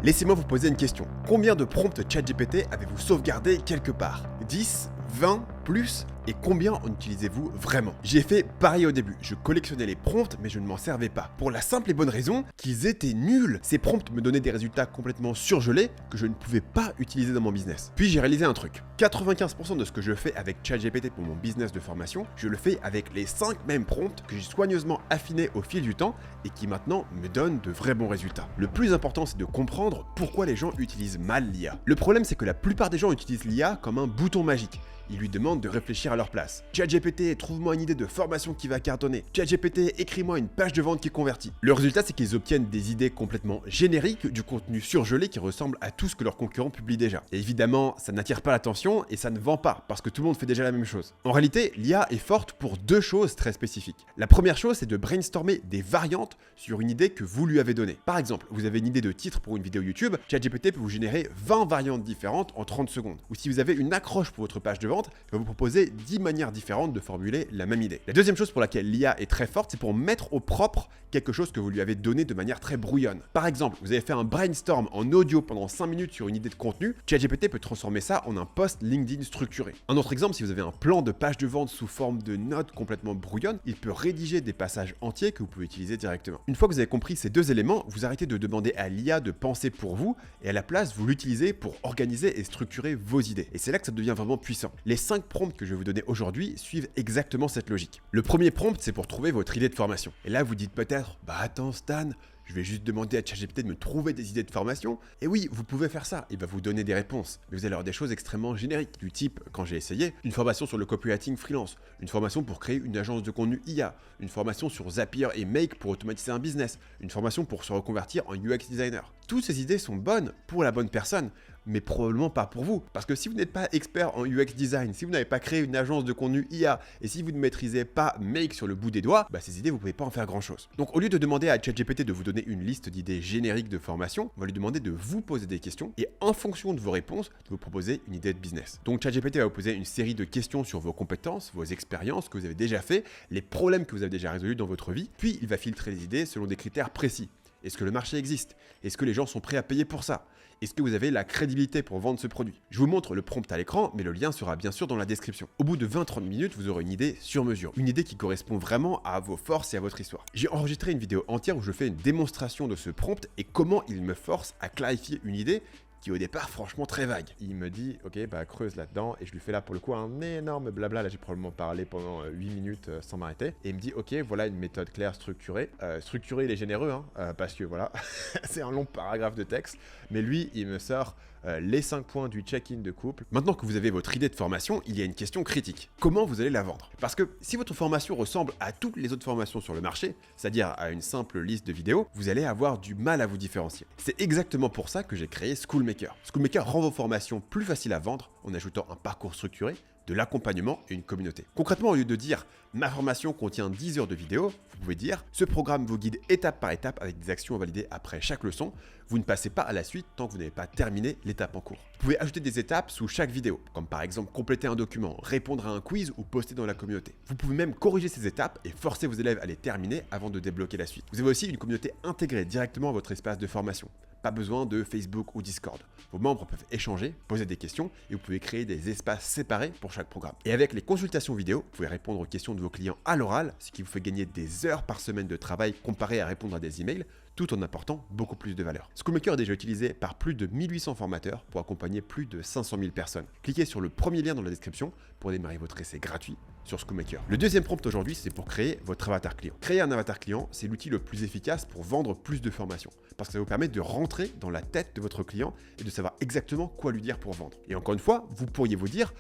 Laissez-moi vous poser une question. Combien de prompts ChatGPT avez-vous sauvegardé quelque part? 10, 20, plus? Et combien en utilisez-vous vraiment? J'ai fait pareil au début, je collectionnais les prompts mais je ne m'en servais pas. Pour la simple et bonne raison qu'ils étaient nuls. Ces prompts me donnaient des résultats complètement surgelés que je ne pouvais pas utiliser dans mon business. Puis j'ai réalisé un truc, 95% de ce que je fais avec ChatGPT pour mon business de formation, je le fais avec les 5 mêmes prompts que j'ai soigneusement affinés au fil du temps et qui maintenant me donnent de vrais bons résultats. Le plus important c'est de comprendre pourquoi les gens utilisent mal l'IA. Le problème c'est que la plupart des gens utilisent l'IA comme un bouton magique. Ils lui demandent de réfléchir à leur place. ChatGPT, trouve-moi une idée de formation qui va cartonner. ChatGPT, écris-moi une page de vente qui convertit. Le résultat, c'est qu'ils obtiennent des idées complètement génériques, du contenu surgelé qui ressemble à tout ce que leurs concurrents publient déjà. Et évidemment, ça n'attire pas l'attention et ça ne vend pas, parce que tout le monde fait déjà la même chose. En réalité, l'IA est forte pour 2 choses très spécifiques. La première chose, c'est de brainstormer des variantes sur une idée que vous lui avez donnée. Par exemple, vous avez une idée de titre pour une vidéo YouTube, ChatGPT peut vous générer 20 variantes différentes en 30 secondes. Ou si vous avez une accroche pour votre page de vente, il va vous proposer 10 manières différentes de formuler la même idée. La deuxième chose pour laquelle l'IA est très forte, c'est pour mettre au propre quelque chose que vous lui avez donné de manière très brouillonne. Par exemple, vous avez fait un brainstorm en audio pendant 5 minutes sur une idée de contenu, ChatGPT peut transformer ça en un post LinkedIn structuré. Un autre exemple, si vous avez un plan de page de vente sous forme de notes complètement brouillonne, il peut rédiger des passages entiers que vous pouvez utiliser directement. Une fois que vous avez compris ces 2 éléments, vous arrêtez de demander à l'IA de penser pour vous et à la place, vous l'utilisez pour organiser et structurer vos idées. Et c'est là que ça devient vraiment puissant. Les 5 prompts que je vais vous donner aujourd'hui suivent exactement cette logique. Le premier prompt, c'est pour trouver votre idée de formation. Et là, vous dites peut-être, bah attends Stan, je vais juste demander à ChatGPT de me trouver des idées de formation. Et oui, vous pouvez faire ça, il va vous donner des réponses. Mais vous allez avoir des choses extrêmement génériques, du type, quand j'ai essayé, une formation sur le copywriting freelance, une formation pour créer une agence de contenu IA, une formation sur Zapier et Make pour automatiser un business, une formation pour se reconvertir en UX designer. Toutes ces idées sont bonnes pour la bonne personne, mais probablement pas pour vous. Parce que si vous n'êtes pas expert en UX design, si vous n'avez pas créé une agence de contenu IA, et si vous ne maîtrisez pas Make sur le bout des doigts, bah ces idées, vous ne pouvez pas en faire grand chose. Donc au lieu de demander à ChatGPT de vous donner une liste d'idées génériques de formation, on va lui demander de vous poser des questions, et en fonction de vos réponses, de vous proposer une idée de business. Donc ChatGPT va vous poser une série de questions sur vos compétences, vos expériences que vous avez déjà fait, les problèmes que vous avez déjà résolus dans votre vie, puis il va filtrer les idées selon des critères précis. Est-ce que le marché existe? Est-ce que les gens sont prêts à payer pour ça? Est-ce que vous avez la crédibilité pour vendre ce produit? Je vous montre le prompt à l'écran, mais le lien sera bien sûr dans la description. Au bout de 20-30 minutes, vous aurez une idée sur mesure. Une idée qui correspond vraiment à vos forces et à votre histoire. J'ai enregistré une vidéo entière où je fais une démonstration de ce prompt et comment il me force à clarifier une idée qui au départ franchement très vague. Il me dit ok bah creuse là-dedans et je lui fais là pour le coup un énorme blabla, là j'ai probablement parlé pendant 8 minutes sans m'arrêter et il me dit ok voilà une méthode claire structurée. Structuré il est généreux hein, parce que voilà c'est un long paragraphe de texte mais lui il me sort les 5 points du check-in de couple. Maintenant que vous avez votre idée de formation, il y a une question critique. Comment vous allez la vendre? Parce que si votre formation ressemble à toutes les autres formations sur le marché, c'est-à-dire à une simple liste de vidéos, vous allez avoir du mal à vous différencier. C'est exactement pour ça que j'ai créé Schoolmaker. Schoolmaker rend vos formations plus faciles à vendre en ajoutant un parcours structuré, de l'accompagnement et une communauté. Concrètement, au lieu de dire « ma formation contient 10 heures de vidéo », vous pouvez dire « ce programme vous guide étape par étape avec des actions à valider après chaque leçon. Vous ne passez pas à la suite tant que vous n'avez pas terminé l'étape en cours ». Vous pouvez ajouter des étapes sous chaque vidéo, comme par exemple compléter un document, répondre à un quiz ou poster dans la communauté. Vous pouvez même corriger ces étapes et forcer vos élèves à les terminer avant de débloquer la suite. Vous avez aussi une communauté intégrée directement à votre espace de formation. Pas besoin de Facebook ou Discord. Vos membres peuvent échanger, poser des questions et vous pouvez créer des espaces séparés pour chaque programme. Et avec les consultations vidéo, vous pouvez répondre aux questions de vos clients à l'oral, ce qui vous fait gagner des heures par semaine de travail comparé à répondre à des emails, tout en apportant beaucoup plus de valeur. Schoolmaker est déjà utilisé par plus de 1800 formateurs pour accompagner plus de 500 000 personnes. Cliquez sur le premier lien dans la description pour démarrer votre essai gratuit sur Schoolmaker. Le deuxième prompt aujourd'hui, c'est pour créer votre avatar client. Créer un avatar client, c'est l'outil le plus efficace pour vendre plus de formations, parce que ça vous permet de rentrer dans la tête de votre client et de savoir exactement quoi lui dire pour vendre. Et encore une fois, vous pourriez vous dire,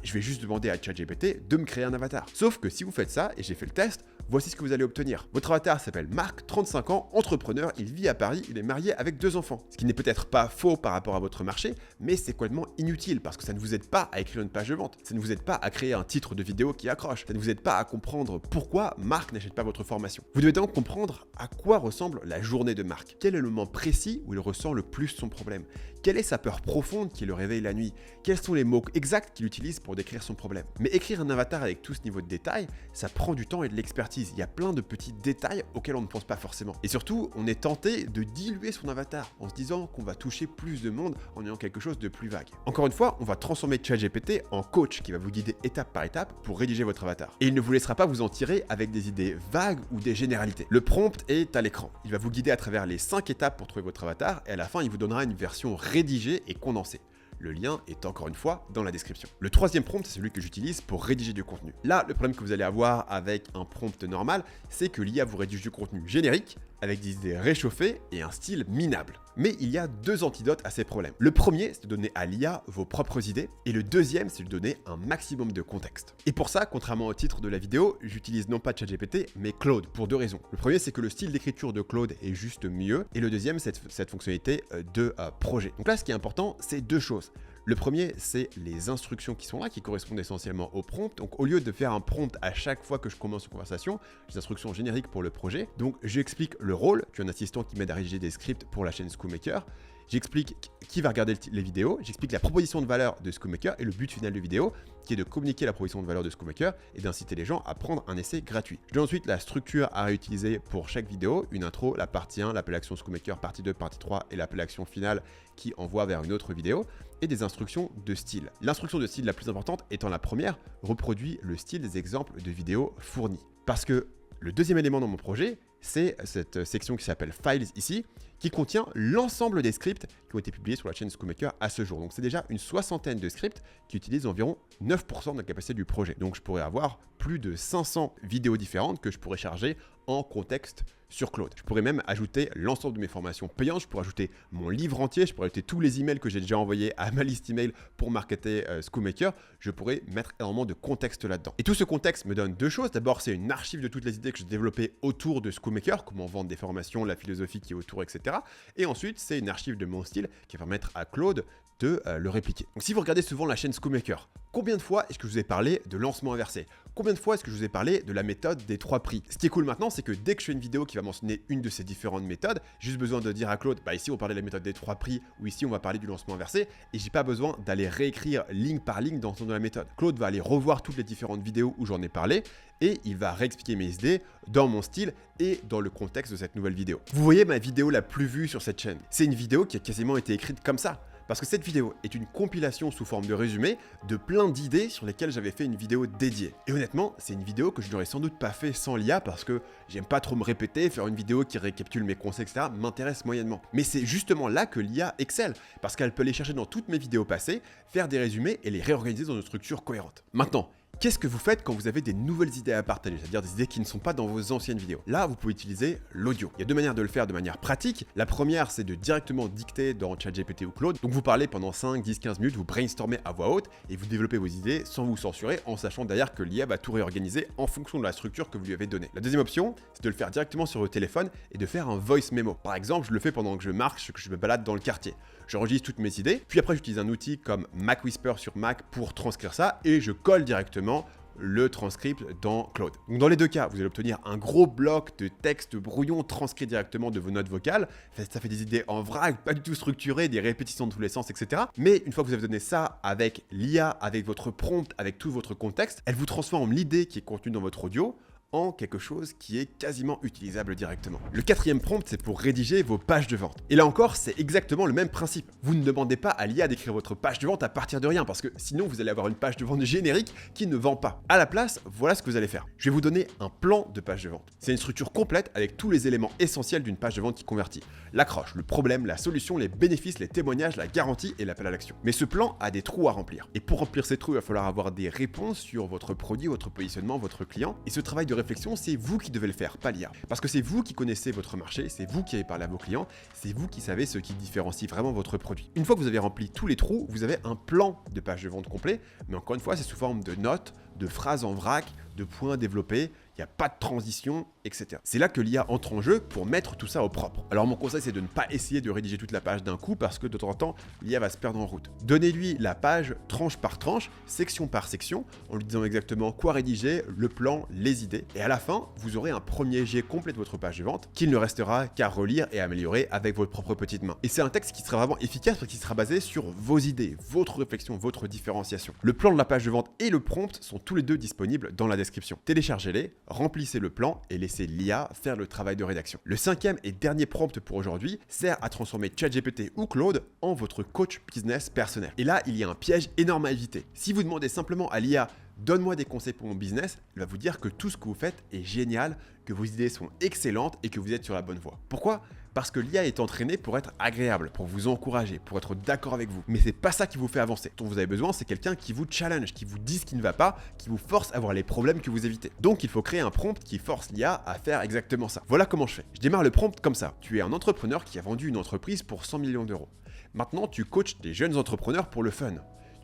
je vais juste demander à ChatGPT de me créer un avatar. Sauf que si vous faites ça, et j'ai fait le test, voici ce que vous allez obtenir. Votre avatar s'appelle Marc, 35 ans, entrepreneur, il vit à Paris, il est marié avec 2 enfants. Ce qui n'est peut-être pas faux par rapport à votre marché, mais c'est complètement inutile parce que ça ne vous aide pas à écrire une page de vente. Ça ne vous aide pas à créer un titre de vidéo qui accroche. Ça ne vous aide pas à comprendre pourquoi Marc n'achète pas votre formation. Vous devez donc comprendre à quoi ressemble la journée de Marc. Quel est le moment précis où il ressent le plus son problème? Quelle est sa peur profonde qui le réveille la nuit? Quels sont les mots exacts qu'il utilise pour décrire son problème? Mais écrire un avatar avec tout ce niveau de détail, ça prend du temps et de l'expertise. bêtises, il y a plein de petits détails auxquels on ne pense pas forcément. Et surtout, on est tenté de diluer son avatar en se disant qu'on va toucher plus de monde en ayant quelque chose de plus vague. Encore une fois, on va transformer ChatGPT en coach qui va vous guider étape par étape pour rédiger votre avatar. Et il ne vous laissera pas vous en tirer avec des idées vagues ou des généralités. Le prompt est à l'écran. Il va vous guider à travers les 5 étapes pour trouver votre avatar et à la fin, il vous donnera une version rédigée et condensée. Le lien est encore une fois dans la description. Le troisième prompt, c'est celui que j'utilise pour rédiger du contenu. Là, le problème que vous allez avoir avec un prompt normal, c'est que l'IA vous rédige du contenu générique, avec des idées réchauffées et un style minable. Mais il y a deux antidotes à ces problèmes. Le premier, c'est de donner à l'IA vos propres idées, et le deuxième, c'est de donner un maximum de contexte. Et pour ça, contrairement au titre de la vidéo, j'utilise non pas ChatGPT, mais Claude, pour deux raisons. Le premier, c'est que le style d'écriture de Claude est juste mieux, et le deuxième, c'est cette fonctionnalité de projet. Donc là, ce qui est important, c'est deux choses. Le premier, c'est les instructions qui sont là, qui correspondent essentiellement au prompt. Donc, au lieu de faire un prompt à chaque fois que je commence une conversation, j'ai des instructions génériques pour le projet. Donc, j'explique le rôle, tu es un assistant qui m'aide à rédiger des scripts pour la chaîne Schoolmaker. J'explique qui va regarder les vidéos, j'explique la proposition de valeur de Schoolmaker et le but final de vidéo, qui est de communiquer la proposition de valeur de Schoolmaker et d'inciter les gens à prendre un essai gratuit. Je donne ensuite la structure à réutiliser pour chaque vidéo, une intro, la partie 1, l'appel action Schoolmaker, partie 2, partie 3 et l'appel action finale qui envoie vers une autre vidéo, et des instructions de style. L'instruction de style la plus importante étant la première, reproduit le style des exemples de vidéos fournis. Parce que le deuxième élément dans mon projet, c'est cette section qui s'appelle Files ici, qui contient l'ensemble des scripts qui ont été publiés sur la chaîne Schoolmaker à ce jour. Donc c'est déjà une soixantaine de scripts qui utilisent environ 9% de la capacité du projet. Donc je pourrais avoir plus de 500 vidéos différentes que je pourrais charger en contexte sur Claude. Je pourrais même ajouter l'ensemble de mes formations payantes, je pourrais ajouter mon livre entier, je pourrais ajouter tous les emails que j'ai déjà envoyés à ma liste email pour marketer Schoolmaker, je pourrais mettre énormément de contexte là-dedans. Et tout ce contexte me donne deux choses. D'abord, c'est une archive de toutes les idées que j'ai développées autour de Schoolmaker, comment vendre des formations, la philosophie qui est autour, etc. Et ensuite, c'est une archive de mon style qui va permettre à Claude de le répliquer. Donc si vous regardez souvent la chaîne Schoolmaker, combien de fois est-ce que je vous ai parlé de lancement inversé? Combien de fois est-ce que je vous ai parlé de la méthode des 3 prix? Ce qui est cool maintenant, c'est que dès que je fais une vidéo qui va mentionner une de ces différentes méthodes, j'ai juste besoin de dire à Claude, bah ici on va parler de la méthode des 3 prix, ou ici on va parler du lancement inversé, et j'ai pas besoin d'aller réécrire ligne par ligne dans la méthode. Claude va aller revoir toutes les différentes vidéos où j'en ai parlé, et il va réexpliquer mes idées dans mon style et dans le contexte de cette nouvelle vidéo. Vous voyez ma vidéo la plus vue sur cette chaîne. C'est une vidéo qui a quasiment été écrite comme ça. Parce que cette vidéo est une compilation sous forme de résumé de plein d'idées sur lesquelles j'avais fait une vidéo dédiée. Et honnêtement, c'est une vidéo que je n'aurais sans doute pas fait sans l'IA parce que j'aime pas trop me répéter, faire une vidéo qui récapitule mes conseils, etc. m'intéresse moyennement. Mais c'est justement là que l'IA excelle, parce qu'elle peut les chercher dans toutes mes vidéos passées, faire des résumés et les réorganiser dans une structure cohérente. Maintenant, qu'est-ce que vous faites quand vous avez des nouvelles idées à partager, c'est-à-dire des idées qui ne sont pas dans vos anciennes vidéos? Là, vous pouvez utiliser l'audio. Il y a deux manières de le faire de manière pratique. La première, c'est de directement dicter dans ChatGPT ou Claude. Donc vous parlez pendant 5, 10, 15 minutes, vous brainstormez à voix haute et vous développez vos idées sans vous censurer, en sachant d'ailleurs que l'IA va tout réorganiser en fonction de la structure que vous lui avez donnée. La deuxième option, c'est de le faire directement sur votre téléphone et de faire un voice memo. Par exemple, je le fais pendant que je marche, que je me balade dans le quartier. J'enregistre toutes mes idées, puis après j'utilise un outil comme Mac Whisper sur Mac pour transcrire ça et je colle directement le transcript dans Claude. Donc dans les deux cas, vous allez obtenir un gros bloc de texte brouillon transcrit directement de vos notes vocales. Ça fait des idées en vrac, pas du tout structurées, des répétitions de tous les sens, etc. Mais une fois que vous avez donné ça avec l'IA, avec votre prompt, avec tout votre contexte, elle vous transforme l'idée qui est contenue dans votre audio en quelque chose qui est quasiment utilisable directement. Le quatrième prompt, c'est pour rédiger vos pages de vente. Et là encore, c'est exactement le même principe. Vous ne demandez pas à l'IA d'écrire votre page de vente à partir de rien, parce que sinon vous allez avoir une page de vente générique qui ne vend pas. À la place, voilà ce que vous allez faire. Je vais vous donner un plan de page de vente. C'est une structure complète avec tous les éléments essentiels d'une page de vente qui convertit. L'accroche, le problème, la solution, les bénéfices, les témoignages, la garantie et l'appel à l'action. Mais ce plan a des trous à remplir. Et pour remplir ces trous, il va falloir avoir des réponses sur votre produit, votre positionnement, votre client. Et ce travail de réflexion, c'est vous qui devez le faire, pas l'IA. Parce que c'est vous qui connaissez votre marché, c'est vous qui avez parlé à vos clients, c'est vous qui savez ce qui différencie vraiment votre produit. Une fois que vous avez rempli tous les trous, vous avez un plan de page de vente complet, mais encore une fois, c'est sous forme de notes, de phrases en vrac, de points développés, il n'y a pas de transition etc. C'est là que l'IA entre en jeu pour mettre tout ça au propre. Alors mon conseil, c'est de ne pas essayer de rédiger toute la page d'un coup parce que de temps en temps, l'IA va se perdre en route. Donnez-lui la page tranche par tranche, section par section, en lui disant exactement quoi rédiger, le plan, les idées. Et à la fin, vous aurez un premier jet complet de votre page de vente qu'il ne restera qu'à relire et améliorer avec votre propre petite main. Et c'est un texte qui sera vraiment efficace parce qu'il sera basé sur vos idées, votre réflexion, votre différenciation. Le plan de la page de vente et le prompt sont tous les deux disponibles dans la description. Téléchargez-les, remplissez le plan et laissez l'IA faire le travail de rédaction. Le cinquième et dernier prompt pour aujourd'hui sert à transformer ChatGPT ou Claude en votre coach business personnel. Et là, il y a un piège énorme à éviter. Si vous demandez simplement à l'IA donne-moi des conseils pour mon business, elle va vous dire que tout ce que vous faites est génial, que vos idées sont excellentes et que vous êtes sur la bonne voie. Pourquoi ? Parce que l'IA est entraînée pour être agréable, pour vous encourager, pour être d'accord avec vous. Mais c'est pas ça qui vous fait avancer. Ce dont vous avez besoin, c'est quelqu'un qui vous challenge, qui vous dit ce qui ne va pas, qui vous force à voir les problèmes que vous évitez. Donc il faut créer un prompt qui force l'IA à faire exactement ça. Voilà comment je fais. Je démarre le prompt comme ça. Tu es un entrepreneur qui a vendu une entreprise pour 100 millions d'euros. Maintenant, tu coaches des jeunes entrepreneurs pour le fun.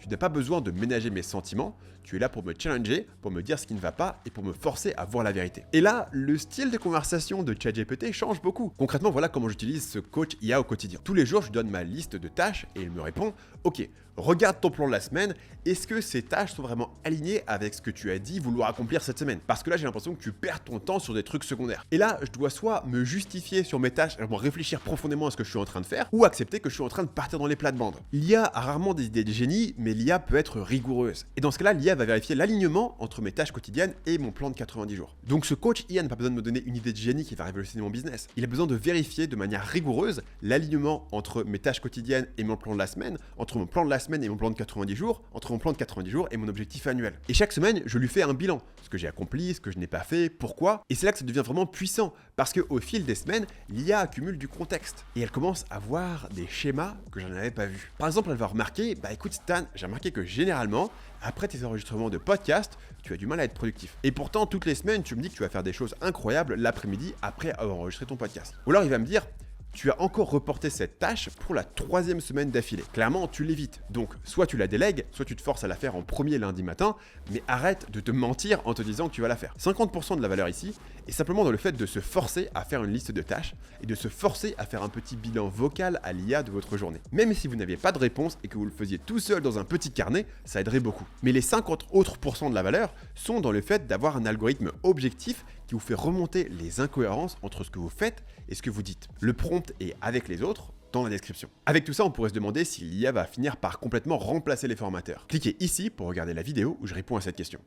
Tu n'as pas besoin de ménager mes sentiments, tu es là pour me challenger, pour me dire ce qui ne va pas et pour me forcer à voir la vérité. Et là, le style de conversation de ChatGPT change beaucoup. Concrètement, voilà comment j'utilise ce coach IA au quotidien. Tous les jours, je lui donne ma liste de tâches et il me répond « Ok, regarde ton plan de la semaine, est-ce que ces tâches sont vraiment alignées avec ce que tu as dit vouloir accomplir cette semaine ?» Parce que là, j'ai l'impression que tu perds ton temps sur des trucs secondaires. Et là, je dois soit me justifier sur mes tâches, alors réfléchir profondément à ce que je suis en train de faire, ou accepter que je suis en train de partir dans les plates-bandes. L'IA a rarement des idées de génie, mais l'IA peut être rigoureuse. Et dans ce cas-là, l'IA va vérifier l'alignement entre mes tâches quotidiennes et mon plan de 90 jours. Donc ce coach IA n'a pas besoin de me donner une idée de génie qui va révolutionner mon business. Il a besoin de vérifier de manière rigoureuse l'alignement entre mes tâches quotidiennes et mon plan de la semaine, entre mon plan de la semaine et mon plan de 90 jours, entre mon plan de 90 jours et mon objectif annuel. Et chaque semaine, je lui fais un bilan. Ce que j'ai accompli, ce que je n'ai pas fait, pourquoi. Et c'est là que ça devient vraiment puissant. Parce qu'au fil des semaines, l'IA accumule du contexte. Et elle commence à voir des schémas que je n'avais pas vus. Par exemple, elle va remarquer, écoute Stan, j'ai remarqué que généralement, après tes enregistrements de podcast, tu as du mal à être productif. Et pourtant, toutes les semaines, tu me dis que tu vas faire des choses incroyables l'après-midi après avoir enregistré ton podcast. Ou alors il va me dire, tu as encore reporté cette tâche pour la 3e semaine d'affilée. Clairement, tu l'évites. Donc, soit tu la délègues, soit tu te forces à la faire en premier lundi matin, mais arrête de te mentir en te disant que tu vas la faire. 50% de la valeur ici est simplement dans le fait de se forcer à faire une liste de tâches et de se forcer à faire un petit bilan vocal à l'IA de votre journée. Même si vous n'aviez pas de réponse et que vous le faisiez tout seul dans un petit carnet, ça aiderait beaucoup. Mais les 50 autres % de la valeur sont dans le fait d'avoir un algorithme objectif qui vous fait remonter les incohérences entre ce que vous faites et ce que vous dites. Le prompt est avec les autres dans la description. Avec tout ça, on pourrait se demander si l'IA va finir par complètement remplacer les formateurs. Cliquez ici pour regarder la vidéo où je réponds à cette question.